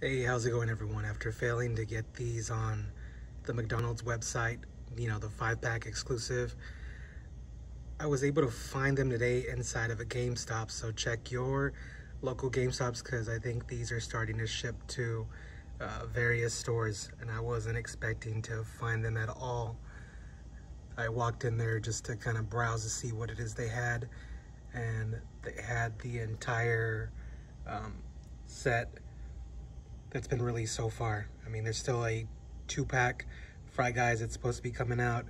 Hey, how's it going, everyone? After failing to get these on the McDonald's website, the 5-pack exclusive, I was able to find them today inside of a GameStop. So check your local GameStops because I think these are starting to ship to various stores, and I wasn't expecting to find them at all. I walked in there just to kind of browse to see what it is they had, and they had the entire set that's been released so far. I mean, there's still a 2-pack Fry Guys that's supposed to be coming out,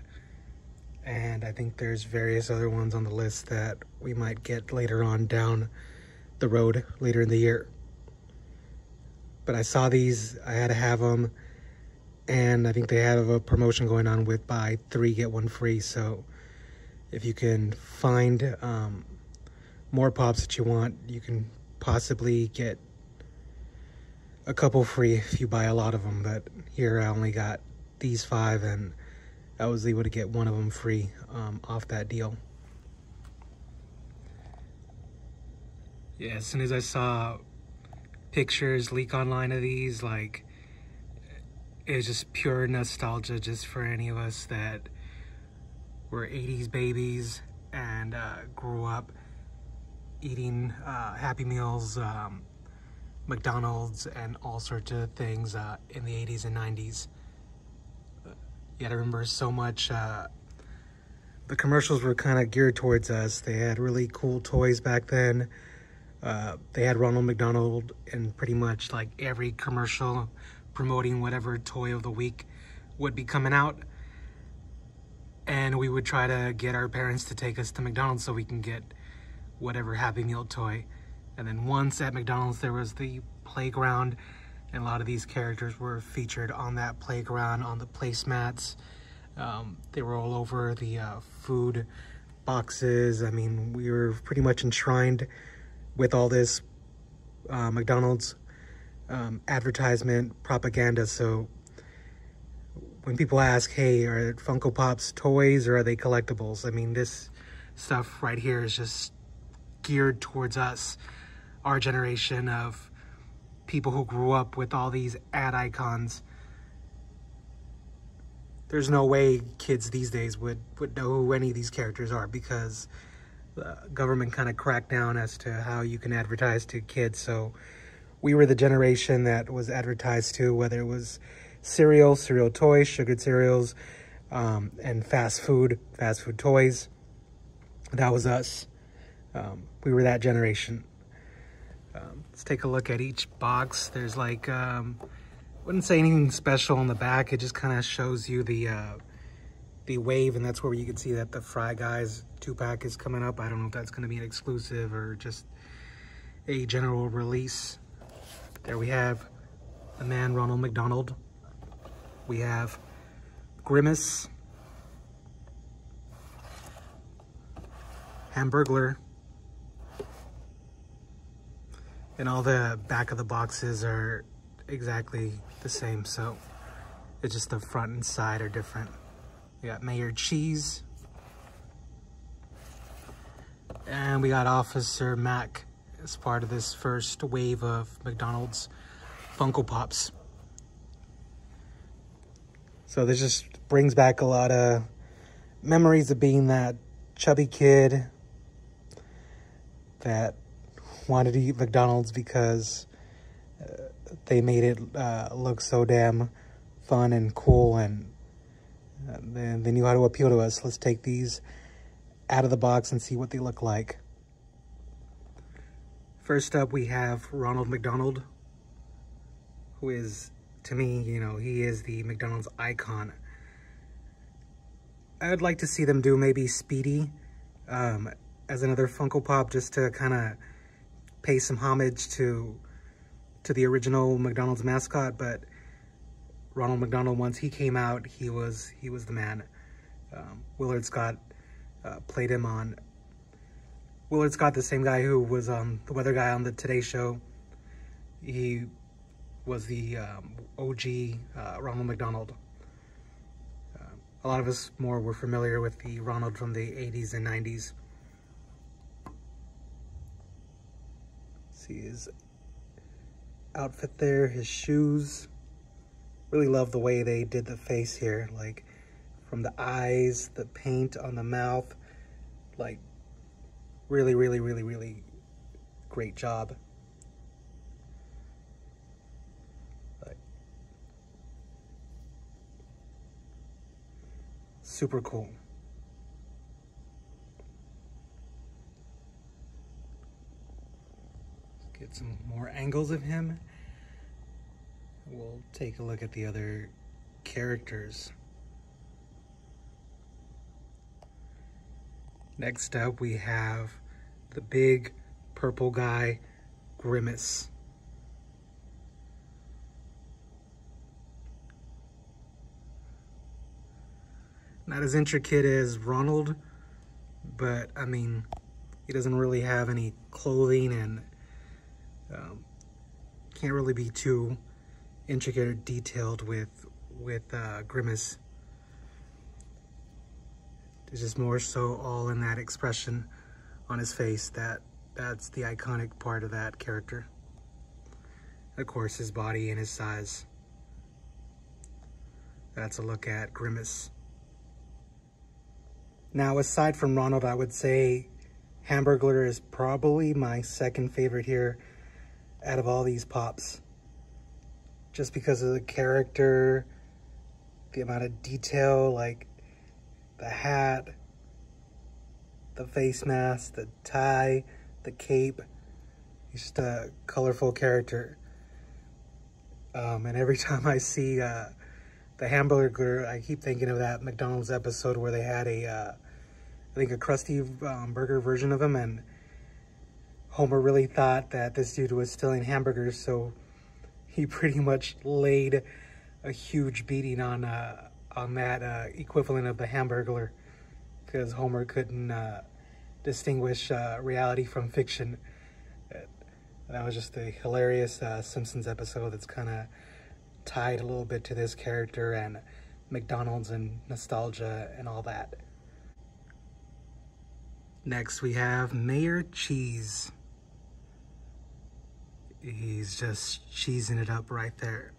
and I think there's various other ones on the list that we might get later on down the road later in the year. But I saw these, I had to have them, and I think they have a promotion going on with buy 3 get 1 free. So if you can find more pops that you want, you can possibly get a couple free if you buy a lot of them. But here I only got these 5, and I was able to get one of them free off that deal. Yeah, as soon as I saw pictures leak online of these, like, it was just pure nostalgia just for any of us that were 80s babies and grew up eating Happy Meals, McDonald's, and all sorts of things in the 80s and 90s. Yeah, I remember so much. The commercials were kind of geared towards us. They had really cool toys back then. They had Ronald McDonald in pretty much like every commercial promoting whatever toy of the week would be coming out. And we would try to get our parents to take us to McDonald's so we can get whatever Happy Meal toy. And then once at McDonald's, there was the playground, and a lot of these characters were featured on that playground, on the placemats. They were all over the food boxes. I mean, we were pretty much enshrined with all this McDonald's advertisement propaganda. So when people ask, hey, are Funko Pops toys or are they collectibles? I mean, this stuff right here is just geared towards us, our generation of people who grew up with all these ad icons. There's no way kids these days would know who any of these characters are, because the government kind of cracked down as to how you can advertise to kids. So we were the generation that was advertised to, whether it was cereal toys, sugared cereals, and fast food toys. That was us. We were that generation. Let's take a look at each box. There's like, wouldn't say anything special on the back. It just kind of shows you the wave, and that's where you can see that the Fry Guys 2-pack is coming up. I don't know if that's going to be an exclusive or just a general release. There we have the man Ronald McDonald. We have Grimace, Hamburglar, and all the back of the boxes are exactly the same, so it's just the front and side are different. We got Mayor Cheese, and we got Officer Mack as part of this first wave of McDonald's Funko Pops. So this just brings back a lot of memories of being that chubby kid that wanted to eat McDonald's because they made it look so damn fun and cool, and they knew how to appeal to us. Let's take these out of the box and see what they look like. First up, we have Ronald McDonald, who is, to me, he is the McDonald's icon. I would like to see them do maybe Speedy as another Funko Pop, just to kind of pay some homage to the original McDonald's mascot. But Ronald McDonald, once he came out, he was the man. Willard Scott played him on. Willard Scott, the same guy who was the weather guy on the Today Show. He was the OG Ronald McDonald. A lot of us more were familiar with the Ronald from the 80s and 90s. See his outfit there, his shoes. Really love the way they did the face here, like from the eyes, the paint on the mouth, like really, really, really, really great job. Like, super cool. Let's get some more angles of him. We'll take a look at the other characters. Next up, we have the big purple guy, Grimace. Not as intricate as Ronald, but I mean, he doesn't really have any clothing and can't really be too intricate or detailed with Grimace. It's just more so all in that expression on his face. That's the iconic part of that character. Of course, his body and his size. That's a look at Grimace. Now, aside from Ronald, I would say Hamburglar is probably my second favorite here out of all these pops. Just because of the character, the amount of detail, like the hat, the face mask, the tie, the cape. He's just a colorful character. And every time I see the Hamburglar, I keep thinking of that McDonald's episode where they had I think a Krusty burger version of him, and Homer really thought that this dude was stealing hamburgers, so he pretty much laid a huge beating on that equivalent of the Hamburglar, because Homer couldn't distinguish reality from fiction. That was just a hilarious Simpsons episode that's kind of tied a little bit to this character and McDonald's and nostalgia and all that. Next we have Mayor Cheese. He's just cheesing it up right there.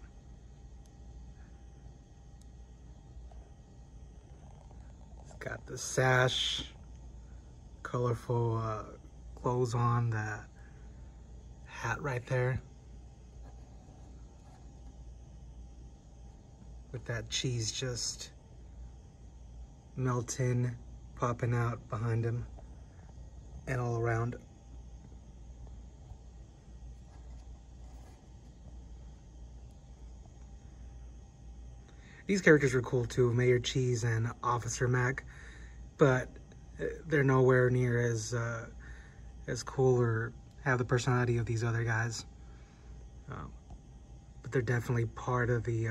He's got the sash, colorful clothes on, the hat right there. With that cheese just melting, popping out behind him and all around. These characters are cool too, Mayor Cheese and Officer Mack, but they're nowhere near as cool or have the personality of these other guys. But they're definitely part of the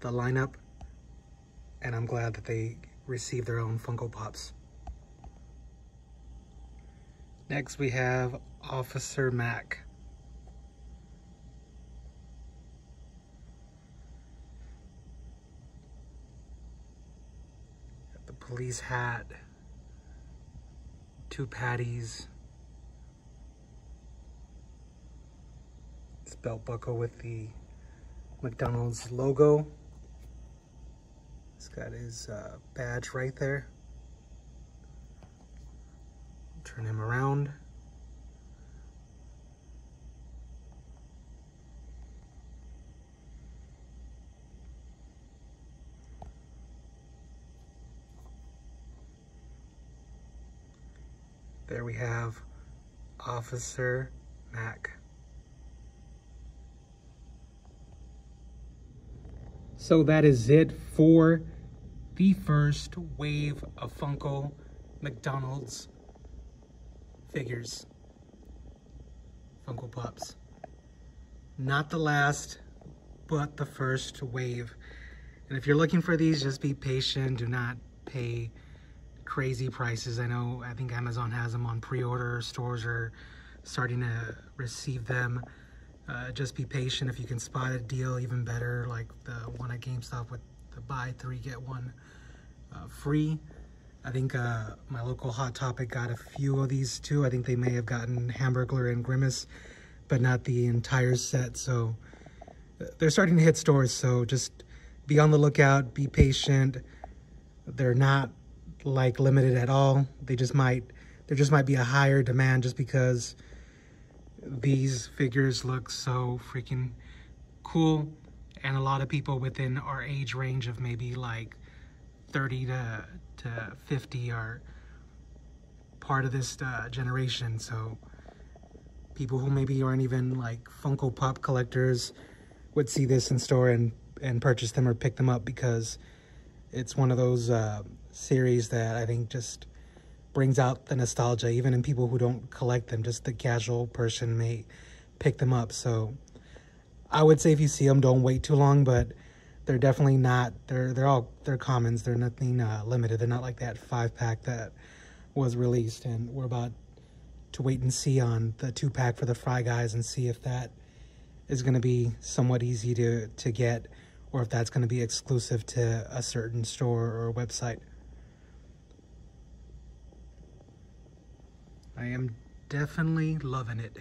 lineup, and I'm glad that they received their own Funko Pops. Next we have Officer Mack. Got the police hat, 2 patties, this belt buckle with the McDonald's logo. He's got his badge right there. Turn him around. There we have Officer Mack. So that is it for the first wave of Funko McDonald's figures, Funko Pops. Not the last, but the first wave. And if you're looking for these, just be patient. Do not pay crazy prices. I think Amazon has them on pre-order. Stores are starting to receive them. Just be patient. If you can spot a deal, even better, like the one at GameStop with the buy 3 get 1 free. I think my local Hot Topic got a few of these too. I think they may have gotten Hamburglar and Grimace, but not the entire set. So they're starting to hit stores, so just be on the lookout, be patient. They're not like limited at all. There just might be a higher demand just because these figures look so freaking cool, and a lot of people within our age range of maybe like 30 to 50 are part of this generation. So people who maybe aren't even like Funko Pop collectors would see this in store and purchase them or pick them up, because it's one of those series that I think just brings out the nostalgia, even in people who don't collect them. Just the casual person may pick them up. So I would say if you see them, don't wait too long, but they're definitely not, they're commons. They're nothing limited. They're not like that 5-pack that was released, and we're about to wait and see on the 2-pack for the Fry Guys and see if that is going to be somewhat easy to get, or if that's going to be exclusive to a certain store or website. I am definitely loving it.